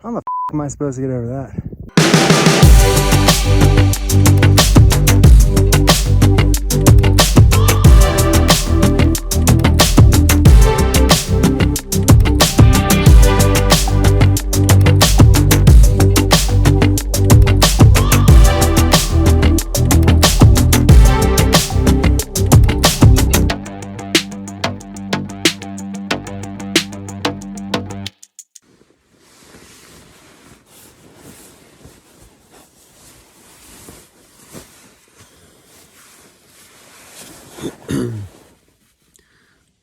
How the f am I supposed to get over that?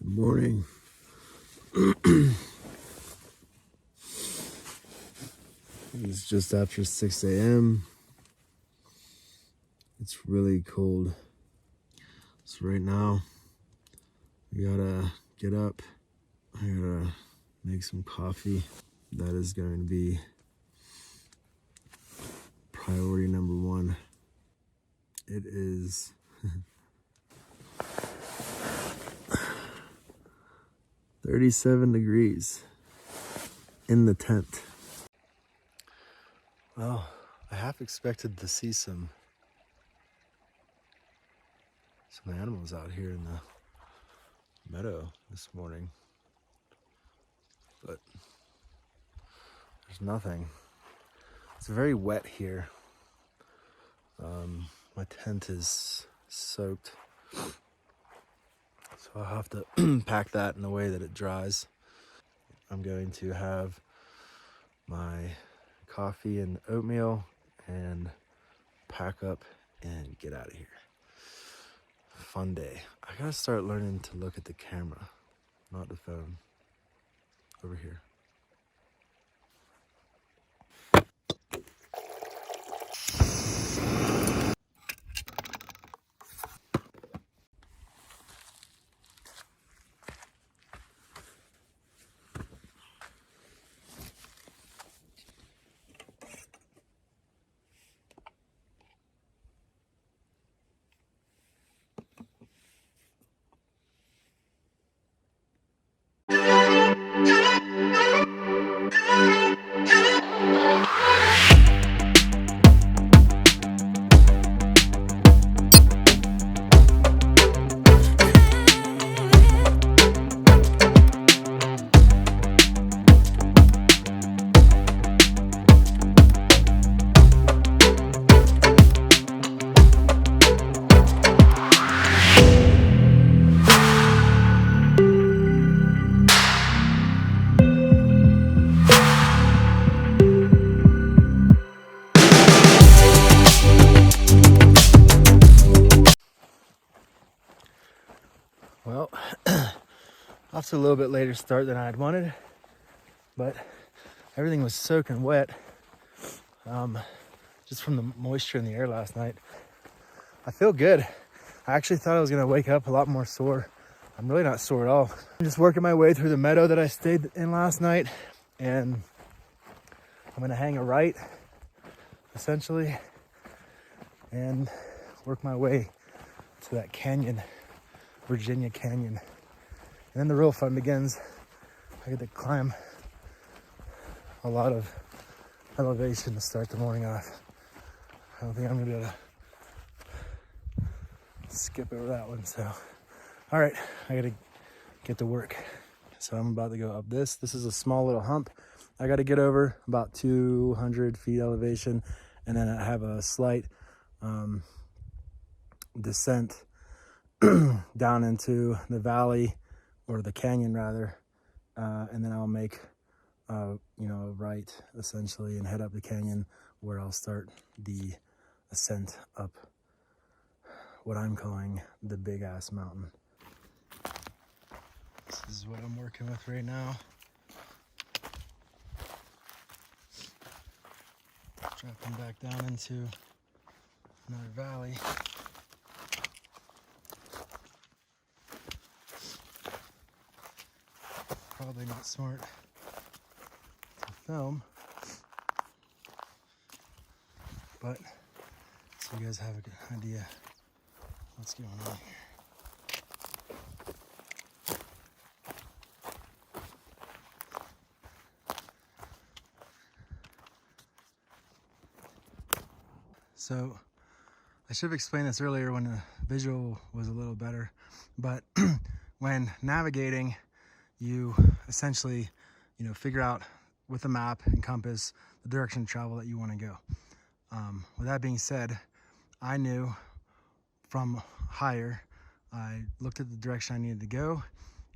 Good morning. It's just after 6 a.m. It's really cold. So right now, we gotta get up. I gotta make some coffee. That is going to be priority number one. It is 37 degrees in the tent. Well, I half expected to see some animals out here in the meadow this morning, but there's nothing. It's very wet here. My tent is soaked, so I'll have to pack that in a way that it dries. I'm going to have my coffee and oatmeal and pack up and get out of here. Fun day. I gotta start learning to look at the camera, not the phone. Over here. Well, off to a little bit later start than I'd wanted, but everything was soaking wet just from the moisture in the air last night. I feel good. I actually thought I was gonna wake up a lot more sore. I'm really not sore at all. I'm just working my way through the meadow that I stayed in last night, and I'm gonna hang a right, essentially, and work my way to that canyon, Virginia Canyon. And then the real fun begins. I get to climb a lot of elevation to start the morning off. I don't think I'm gonna be able to skip over that one, so. All right, I gotta get to work. So I'm about to go up this. This is a small little hump I gotta get over, about 200 feet elevation. And then I have a slight descent down into the valley, or the canyon rather. And then I'll make a right essentially and head up the canyon, where I'll start the ascent up what I'm calling the big ass mountain. This is what I'm working with right now. Dropping back down into another valley. Probably not smart to film, but so you guys have a good idea what's going on here. So I should have explained this earlier when the visual was a little better, but when navigating, you essentially, figure out with a map and compass the direction of travel that you want to go. With that being said, I knew from higher, I looked at the direction I needed to go,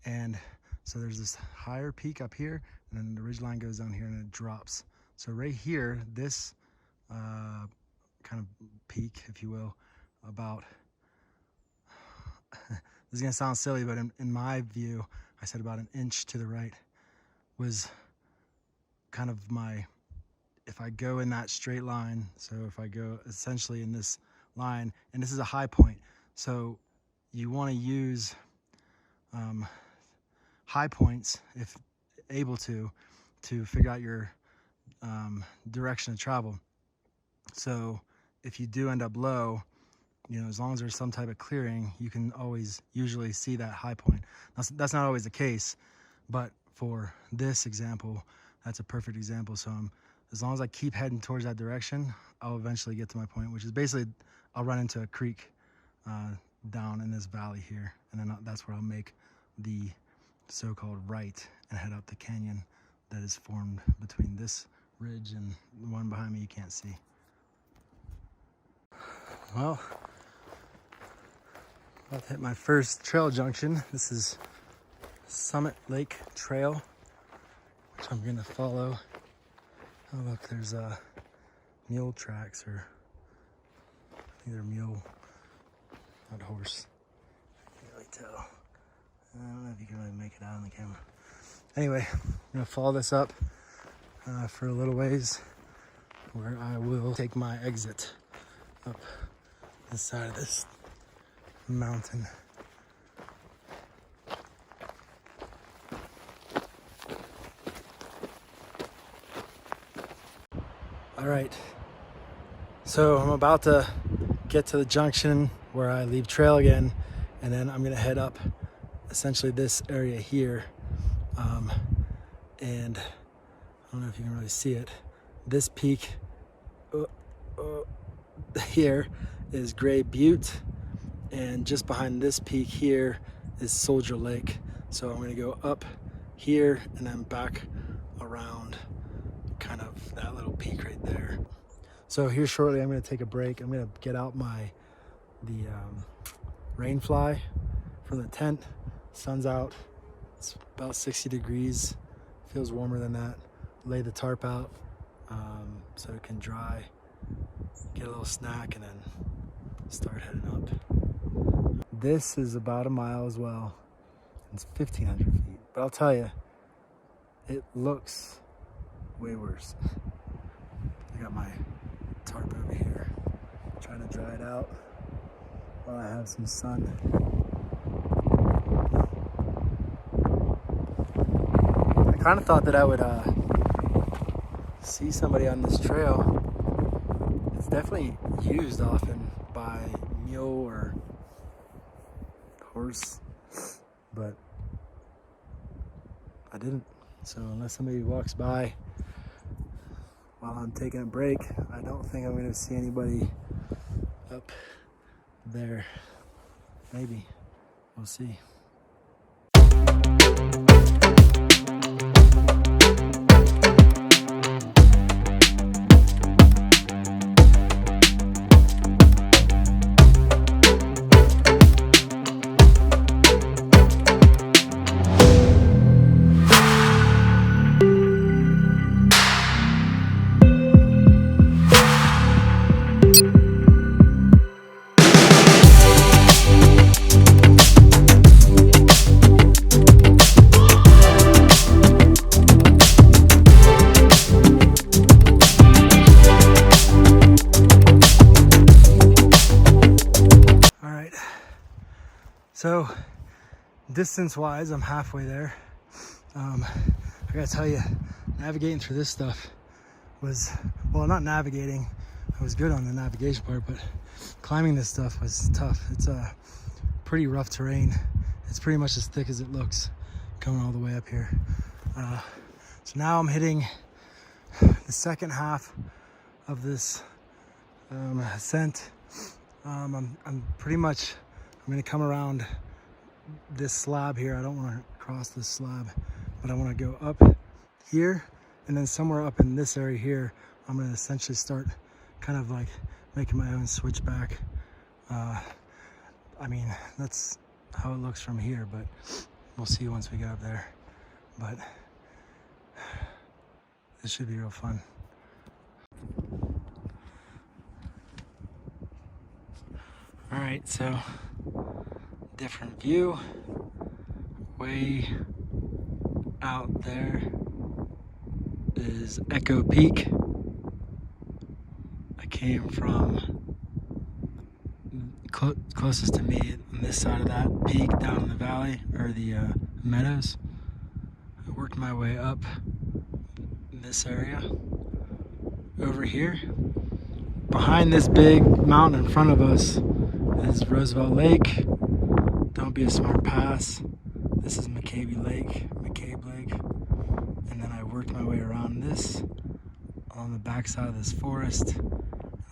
and so there's this higher peak up here, and then the ridge line goes down here and it drops. So right here, this kind of peak, if you will, about, this is gonna sound silly, but in my view, I said about an inch to the right was kind of my, if I go in that straight line, so if I go essentially in this line, and this is a high point, so you want to use high points, if able to figure out your direction of travel. So if you do end up low, as long as there's some type of clearing, you can always usually see that high point. That's not always the case, but for this example, that's a perfect example. So as long as I keep heading towards that direction, I'll eventually get to my point, which is basically I'll run into a creek down in this valley here, and then that's where I'll make the so-called right and head up the canyon that is formed between this ridge and the one behind me you can't see. Well, I've hit my first trail junction. This is Summit Lake Trail, which I'm gonna follow. Oh look, there's mule tracks, or either mule, not horse. I can't really tell. I don't know if you can really make it out on the camera. Anyway, I'm gonna follow this up for a little ways, where I will take my exit up this side of this mountain. All right, so I'm about to get to the junction where I leave trail again, and then I'm gonna head up essentially this area here, and I don't know if you can really see it. This peak here is Gray Butte, and just behind this peak here is Soldier Lake. So I'm gonna go up here and then back around kind of that little peak right there. So here shortly I'm gonna take a break. I'm gonna get out the rain fly from the tent. Sun's out, it's about 60 degrees, feels warmer than that. Lay the tarp out so it can dry, get a little snack, and then start heading up. This is about a mile as well. It's 1,500 feet, but I'll tell you, it looks way worse. I got my tarp over here, trying to dry it out while I have some sun. I kind of thought that I would see somebody on this trail. It's definitely used often by mule or horse, but I didn't. So unless somebody walks by while I'm taking a break, I don't think I'm gonna see anybody up there. Maybe, we'll see. So distance-wise, I'm halfway there. I gotta tell you, navigating through this stuff was, well, not navigating, I was good on the navigation part, but climbing this stuff was tough. It's a pretty rough terrain. It's pretty much as thick as it looks coming all the way up here. So now I'm hitting the second half of this ascent. I'm pretty much, I'm gonna come around this slab here. I don't want to cross this slab, but I want to go up here, and then somewhere up in this area here, I'm gonna essentially start kind of like making my own switchback. I mean, that's how it looks from here, but we'll see once we get up there. But this should be real fun. All right, so different view. Way out there is Echo Peak. I came from closest to me on this side of that peak down in the valley, or the meadows. I worked my way up this area over here. Behind this big mountain in front of us is Roosevelt Lake. Don't Be a Smart Pass. This is McCabe Lake. And then I worked my way around this on the backside of this forest.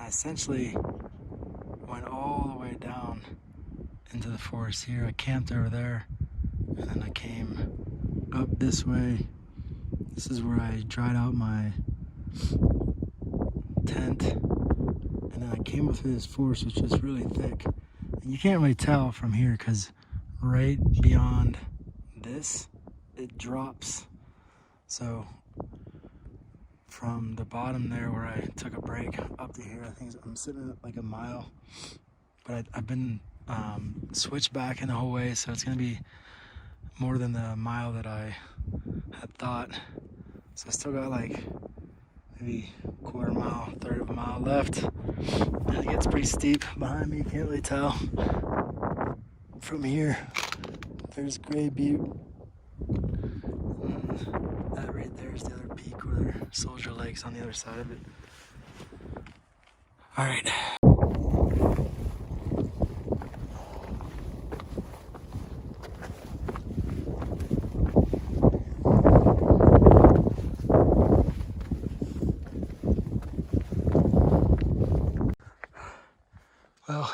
I essentially went all the way down into the forest here. I camped over there, and then I came up this way. This is where I dried out my tent, and then I came up through this forest, which is really thick. And you can't really tell from here because right beyond this, it drops. So from the bottom there where I took a break up to here, I think I'm sitting at like a mile, but I've been switchbacking the whole way, so it's gonna be more than the mile that I had thought. So I still got like maybe quarter mile, third of a mile left, and it gets pretty steep behind me. You can't really tell from here. There's Gray Butte. That right there is the other peak where Soldier Lake's on the other side of it. All right. Well,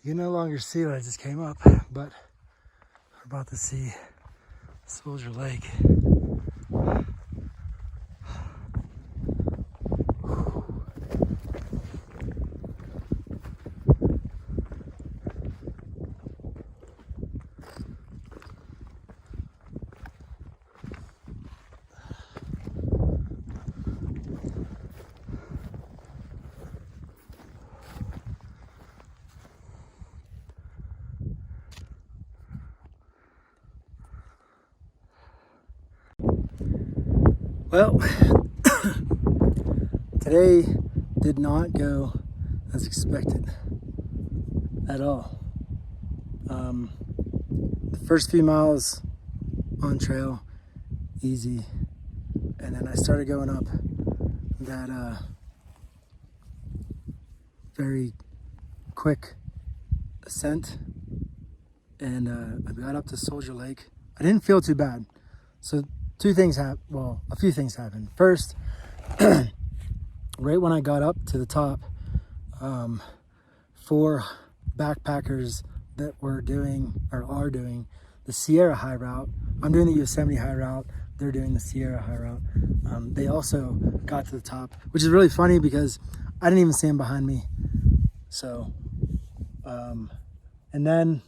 you no longer see what I just came up, but we're about to see Soldier Lake. Well, today did not go as expected at all. The first few miles on trail, easy, and then I started going up that very quick ascent, and I got up to Soldier Lake. I didn't feel too bad. So a few things happened. First, right when I got up to the top, for backpackers that were doing or are doing the Sierra High Route, I'm doing the Yosemite High Route, they're doing the Sierra High Route. They also got to the top, which is really funny because I didn't even see them behind me. So, and then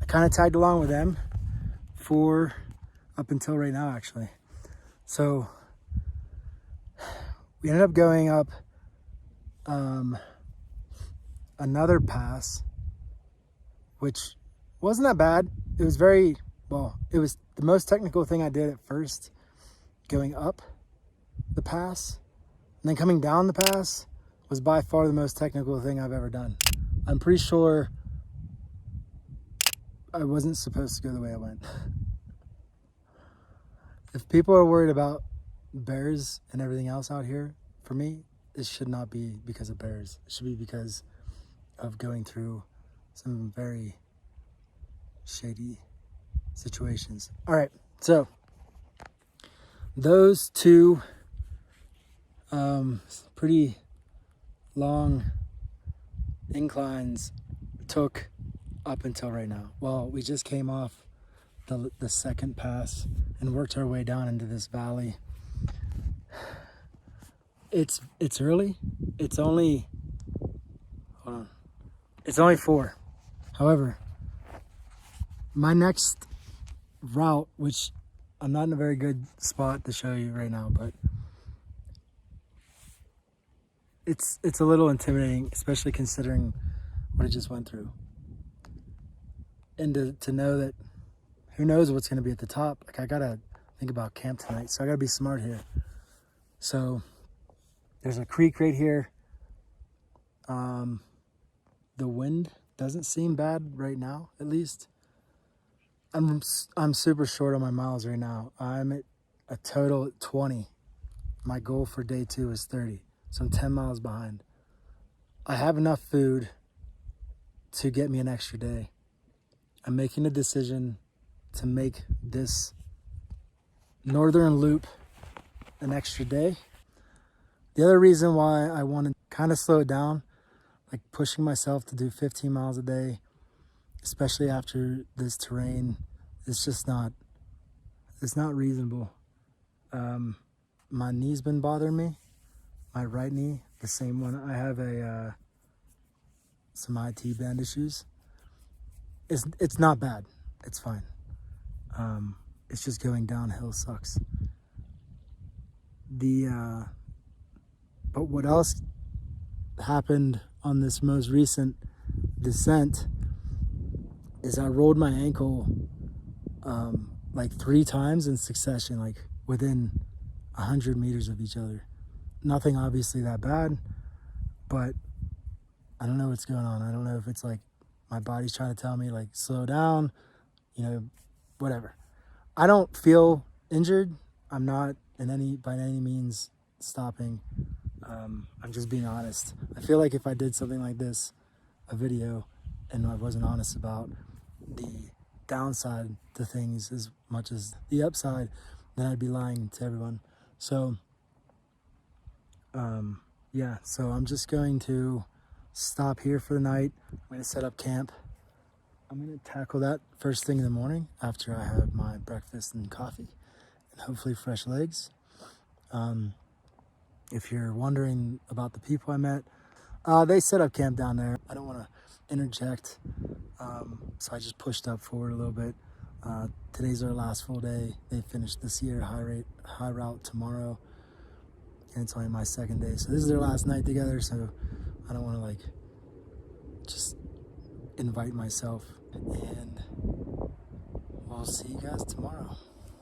I kind of tagged along with them for up until right now, actually. So we ended up going up another pass, which wasn't that bad. It was it was the most technical thing I did at first, going up the pass, and then coming down the pass was by far the most technical thing I've ever done. I'm pretty sure I wasn't supposed to go the way I went. If people are worried about bears and everything else out here, for me, it should not be because of bears. It should be because of going through some very shady situations. All right, so those two pretty long inclines took up until right now. Well, we just came off the second pass and worked our way down into this valley. It's early. It's only, hold on. It's only 4. However, my next route, which I'm not in a very good spot to show you right now, but it's a little intimidating, especially considering what I just went through. And to know that who knows what's going to be at the top. Like, I got to think about camp tonight, so I got to be smart here. So there's a creek right here. The wind doesn't seem bad right now, at least. I'm super short on my miles right now. I'm at a total at 20. My goal for day 2 is 30, so I'm 10 miles behind. I have enough food to get me an extra day. I'm making a decision to make this northern loop an extra day. The other reason why I want to kind of slow it down, like pushing myself to do 15 miles a day, especially after this terrain, it's just not, it's not reasonable. My knee's been bothering me, my right knee, the same one. I have some IT band issues. It's not bad, it's fine. It's just going downhill sucks. But what else happened on this most recent descent is I rolled my ankle like 3 times in succession, like within 100 meters of each other. Nothing obviously that bad, but I don't know what's going on. I don't know if it's like my body's trying to tell me like slow down, you know, whatever. I don't feel injured. I'm not by any means stopping. I'm just being honest. I feel like if I did something like this, a video, and I wasn't honest about the downside to things as much as the upside, then I'd be lying to everyone. So, yeah, so I'm just going to stop here for the night. I'm going to set up camp. I'm going to tackle that first thing in the morning after I have my breakfast and coffee and hopefully fresh legs. If you're wondering about the people I met, they set up camp down there. I don't want to interject, so I just pushed up forward a little bit. Today's our last full day. They finished the Sierra High Route tomorrow, and it's only my second day. So this is their last night together, so I don't want to like just invite myself, and we'll see you guys tomorrow.